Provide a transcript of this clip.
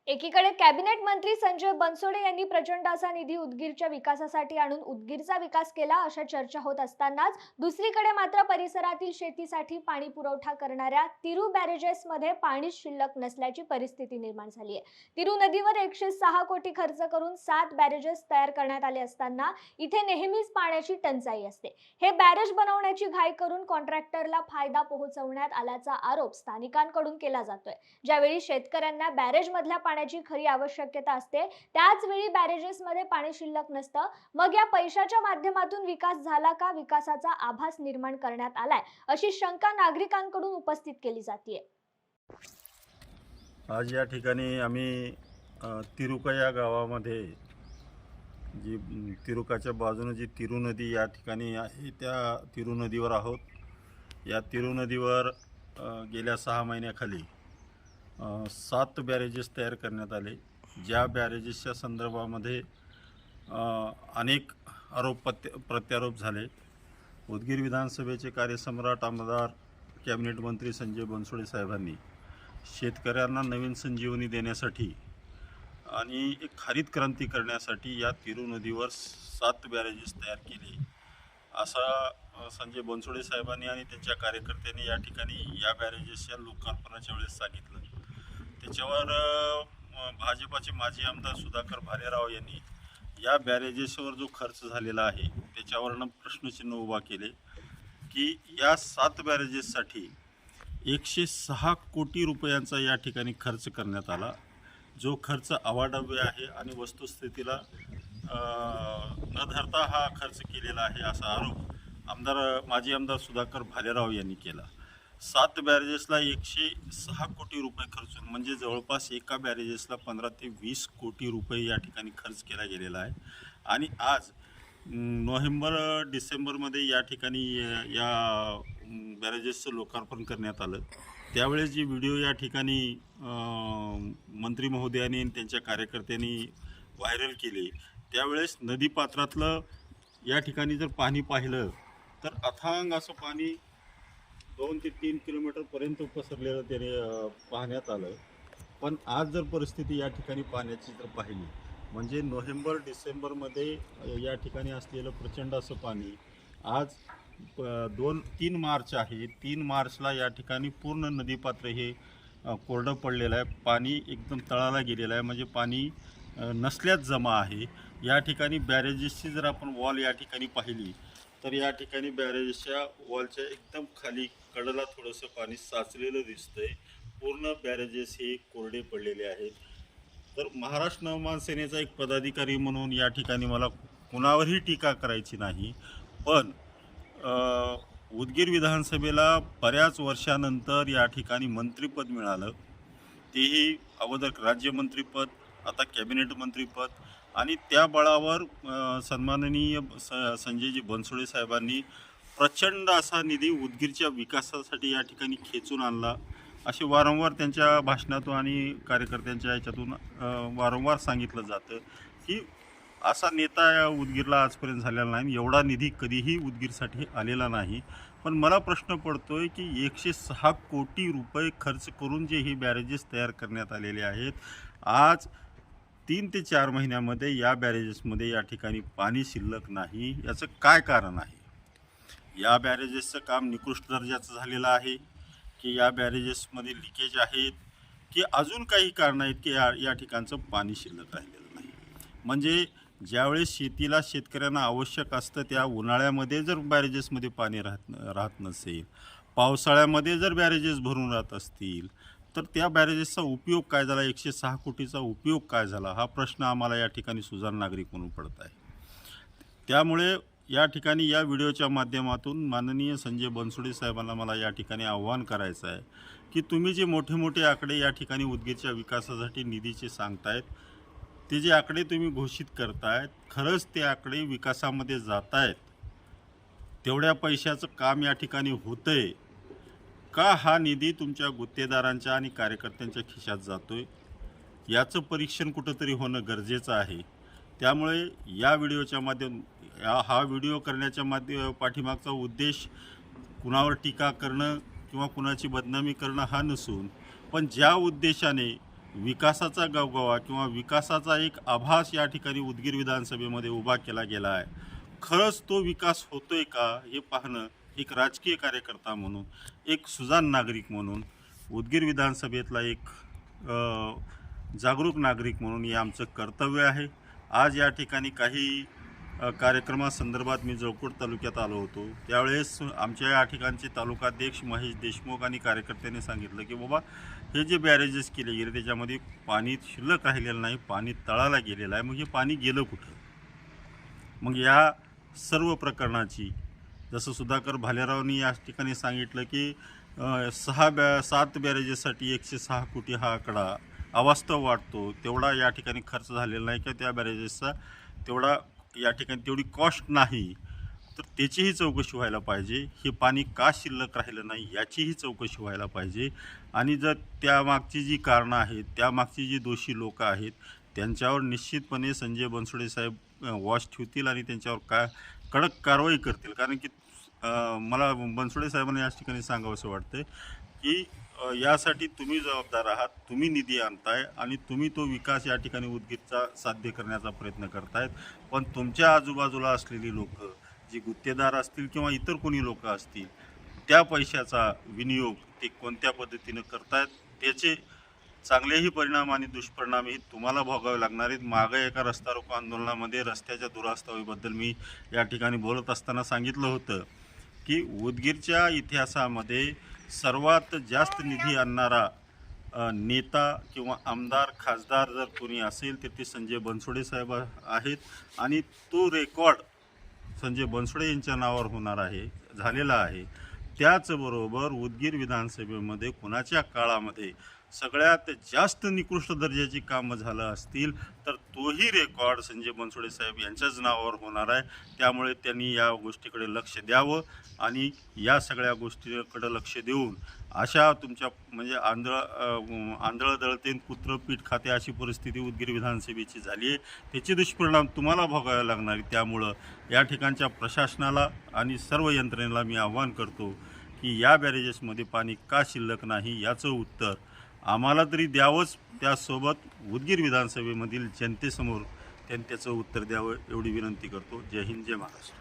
एकीकडे कॅबिनेट मंत्री संजय बनसोडे यांनी प्रचंड असा निधी उदगीरच्या विकासासाठी आणून उदगीरचा विकास केला अशा चर्चा होत असतानाच दुसरीकडे मात्र परिसरातील शेतीसाठी पाणी पुरवठा करणाऱ्या तिरू बॅरेजेसमध्ये पाणी शिल्लक नसल्याची परिस्थिती निर्माण झाली आहे। तिरू नदीवर 106 कोटी खर्च करून 7 बॅरेजेस तयार करण्यात आले असताना इथे नेहमीच पाण्याची टंचाई असते। हे बॅरेज बनवण्याची घाई करून कॉन्ट्रॅक्टरला फायदा पोहोचवण्यात आल्याचा आरोप स्थानिकांकडून केला जातोय। ज्यावेळी शेतकऱ्यांना बॅरेजमधल्या पाण्याची खरी आवश्यकता असते त्याच वेळी बॅरेजेसमध्ये पाणी शिल्लक नसतं। मग या पैशाच्या माध्यमातून विकास झाला का, विकासाचा आभास निर्माण करण्यात आलाय अशी शंका नागरिकांकडून उपस्थित केली जाते। आज या ठिकाणी आम्ही तिरुका या गावामध्ये जी तिरुकाच्या बाजूने जी तिरू नदी या ठिकाणी आहे त्या तिरू नदीवर आहोत। या तिरू नदीवर गेल्या 6 महिन्याखाली 7 बॅरेजेस तयार करण्यात आले। ज्या बॅरेजेसच्या संदर्भामध्ये अनेक आरोप प्रत्यारोप झाले। उदगीर विधानसभेचे कार्यसम्राट आमदार कॅबिनेट मंत्री संजय बनसोडे साहेबांनी शेतकऱ्यांना नवीन संजीवनी देण्यासाठी आणि एक हरित क्रांती करण्यासाठी या तिरू नदीवर 7 बॅरेजेस तयार केले असा संजय बनसोडे साहेबांनी आणि त्यांच्या कार्यकर्त्यांनी या ठिकाणी या बॅरेजेसच्या लोकार्पणाच्या वेळेस सांगितलं। त्याच्यावर भाजपाचे माजी आमदार सुधाकर भालेराव यांनी या बॅरेजेसवर जो खर्च झालेला आहे त्याच्यावरनं प्रश्नचिन्ह उभा केले की या 7 बॅरेजेससाठी 106 कोटी रुपयांचा या ठिकाणी खर्च करण्यात आला, जो खर्च अवाढव्य आहे आणि वस्तुस्थितीला न धरता हा खर्च केलेला आहे असा आरोप माजी आमदार सुधाकर भालेराव यांनी केला। 7 बॅरेजेसला 106 कोटी रुपये खर्चून म्हणजे जवळपास एका बॅरेजेसला 15 ते 20 कोटी रुपये या ठिकाणी खर्च केला गेलेला आहे। आणि आज नोव्हेंबर-डिसेंबरमध्ये या ठिकाणी या बॅरेजेसचं लोकार्पण करण्यात आलं। त्यावेळेस जी व्हिडिओ या ठिकाणी मंत्री महोदयांनी आणि त्यांच्या कार्यकर्त्यांनी व्हायरल केले त्यावेळेस नदीपात्रातलं या ठिकाणी जर पाणी पाहिलं तर अथांग असं पाणी 2 ते 3 किलोमीटरपर्यंत पसरलेलं त्याने पाहण्यात आलं। पण आज जर परिस्थिती या ठिकाणी पाण्याची जर पाहिली म्हणजे नोव्हेंबर-डिसेंबरमध्ये या ठिकाणी असलेलं प्रचंड असं पाणी आज 3 मार्च आहे। 3 मार्चला या ठिकाणी पूर्ण नदीपात्र हे कोरडं पडलेलं आहे, पाणी एकदम तळाला गेलेलं आहे, म्हणजे पाणी नसल्यात जमा आहे। या ठिकाणी बॅरेजेसची जर आपण वॉल या ठिकाणी पाहिली तर या ठिकाणी बॅरेजेसच्या वॉलच्या एकदम खाली कडेला थोडंसं पाणी साचलेलं दिसतंय। पूर्ण बॅरेजेस हे कोरडे पडलेले आहेत। तर महाराष्ट्र नवमान सेनेचा एक पदाधिकारी म्हणून या ठिकाणी मला कुणावरही टीका करायची नाही, पण उदगीर विधानसभेला बऱ्याच वर्षानंतर या ठिकाणी मंत्रिपद मिळालं, तेही अगोदर राज्यमंत्रीपद, आता कॅबिनेट मंत्रीपद, आणि त्या बळावर सन्माननीय संजयजी बनसोडे साहेबांनी प्रचंड असा निधी उदगीरच्या विकासासाठी या ठिकाणी खेचून आणला असे वारंवार त्यांच्या भाषणातून आणि कार्यकर्त्यांच्या याच्यातून वारंवार सांगितलं जातं की असा नेता या उदगीरला आजपर्यंत झालेला नाही, एवढा निधी कधीही उदगीरसाठी आलेला नाही। पण मला प्रश्न पडतोय की 106 कोटी रुपये खर्च करून जे हे बॅरेजेस तयार करण्यात आलेले आहेत, आज 3 ते 4 महिन्यामध्ये या बॅरेजेसमध्ये या ठिकाणी पाणी शिल्लक नाही। याचं काय कारण आहे? या बॅरेजेसचं काम निकृष्ट दर्जाचं झालेलं आहे की या बॅरेजेसमध्ये लिकेज आहेत की अजून काही कारण आहेत की या ठिकाणचं पाणी शिल्लक राहिलेलं नाही। म्हणजे ज्यावेळेस शेतकऱ्यांना आवश्यक असतं त्या उन्हाळ्यामध्ये जर बॅरेजेसमध्ये पाणी राहत नसेल, पावसाळ्यामध्ये जर बॅरेजेस भरून राहत असतील तर त्या बॅरेजेसचा उपयोग काय झाला, 106 कोटीचा उपयोग काय झाला, हा प्रश्न आम्हाला या ठिकाणी सुजाण नागरिक म्हणून पडत आहे। त्यामुळे या ठिकाणी या व्हिडिओच्या माध्यमातून माननीय संजय बनसोडे साहेबांना मला या ठिकाणी आव्हान करायचं आहे की तुम्ही जे मोठे मोठे आकडे या ठिकाणी उदगीरच्या विकासासाठी निधीचे सांगतायत, ते जे आकडे तुम्ही घोषित करतायत, खरंच ते आकडे विकासामध्ये जात आहेत, तेवढ्या पैशाचं काम या ठिकाणी होतंय का? हा निधी तुमच्या गुत्तेदारांच्या आणि कार्यकर्त्यांच्या खिशात जातोय, याचं परीक्षण कुठंतरी होणं गरजेचं आहे। त्यामुळे या व्हिडिओच्या हा व्हिडिओ करण्याच्या पाठीमागचा उद्देश कुणावर टीका करणं किंवा कुणाची बदनामी करणं हा नसून, पण ज्या उद्देशाने विकासाचा गवगवा किंवा विकासाचा एक आभास या ठिकाणी उदगीर विधानसभेमध्ये उभा केला गेला आहे. खरंच तो विकास होतोय का हे पाहणं एक राजकीय कार्यकर्ता म्हणून, एक सुजाण नागरिक म्हणून, उदगीर विधानसभेतला एक जागरूक नागरिक म्हणून हे आमचं कर्तव्य आहे. आज या ठिकाणी काही कार्यक्रमासंदर्भात मी जळकोट तालुक्यात आलो होतो. त्यावेळेस आमच्या या ठिकाणचे तालुकाध्यक्ष महेश देशमुख आणि कार्यकर्त्यांनी सांगितलं की बाबा हे जे बॅरेजेस केले गेले त्याच्यामध्ये पाणी शिल्लक राहिलेलं नाही, पाणी तळाला गेलेलं आहे. मग हे पाणी गेलं कुठं? मग या सर्व प्रकरणाची जसं सुधाकर भालेरावनी या ठिकाणी सांगितलं की 7 बॅरेजेससाठी 106 कोटी हा आकडा अवास्तव वाटतो. तेवढा या ठिकाणी खर्च झालेला नाही किंवा त्या बॅरेजेसचा तेवढा या ठिकाणी तेवढी कॉस्ट नाही. तर त्याचीही चौकशी व्हायला पाहिजे. हे पाणी का शिल्लक राहिलं नाही याचीही चौकशी व्हायला पाहिजे. आणि जर त्यामागची जी कारणं आहेत, त्यामागची जी दोषी लोकं आहेत, त्यांच्यावर निश्चितपणे संजय बनसोडे साहेब वॉच ठेवतील आणि त्यांच्यावर कडक कारवाई करतील. कारण की मला बनसोडे साहेबांना या ठिकाणी सांगावंसं वाटतं की यासाठी तुम्ही जबाबदार आहात, तुम्ही निधी आणताय आणि तुम्ही तो विकास या ठिकाणी उदगीरचा साध्य करण्याचा प्रयत्न करतायत. पण तुमच्या आजूबाजूला असलेली लोकं जी गुत्तेदार असतील किंवा इतर कोणी लोकं असतील, त्या पैशाचा विनियोग ते कोणत्या पद्धतीनं करतायत त्याचे चांगलेही परिणाम आणि दुष्परिणामही तुम्हाला भोगावे लागणार आहेत. मागं एका रस्ता रोको आंदोलनामध्ये रस्त्याच्या दुरावस्थेबद्दल मी या ठिकाणी बोलत असताना सांगितलं होतं की उदगीरच्या इतिहासामध्ये सर्वात जास्त निधी आणणारा नेता किंवा आमदार खासदार जर कोणी असेल तर ते संजय बनसोडे साहेब आहेत. आणि तो रेकॉर्ड संजय बनसोडे यांच्या नावावर होणार आहे, झालेला आहे. त्याचबरोबर उदगीर विधानसभेमध्ये कुणाच्या काळामध्ये सगळ्यात जास्त निकृष्ट दर्जाची कामं झालं असतील तर तोही रेकॉर्ड संजय बनसोडे साहेब यांच्याच नावावर होणार आहे. त्यामुळे त्यांनी या गोष्टीकडे लक्ष द्यावं आणि या सगळ्या गोष्टीकडे लक्ष देऊन अशा तुमच्या म्हणजे आंधळं दळते कुत्रं पीठ खाते अशी परिस्थिती उदगीर विधानसभेची झाली आहे. त्याचे दुष्परिणाम तुम्हाला भोगावे लागणार आहे. त्यामुळं या ठिकाणच्या प्रशासनाला आणि सर्व यंत्रणेला मी आव्हान करतो की या बॅरेजेसमध्ये पाणी का शिल्लक नाही याचं उत्तर आम्हाला तरी द्यावंच, त्यासोबत उदगीर विधानसभेमधील जनतेसमोर त्यांनी त्याचं उत्तर द्यावं एवढी विनंती करतो. जय हिंद, जय महाराष्ट्र.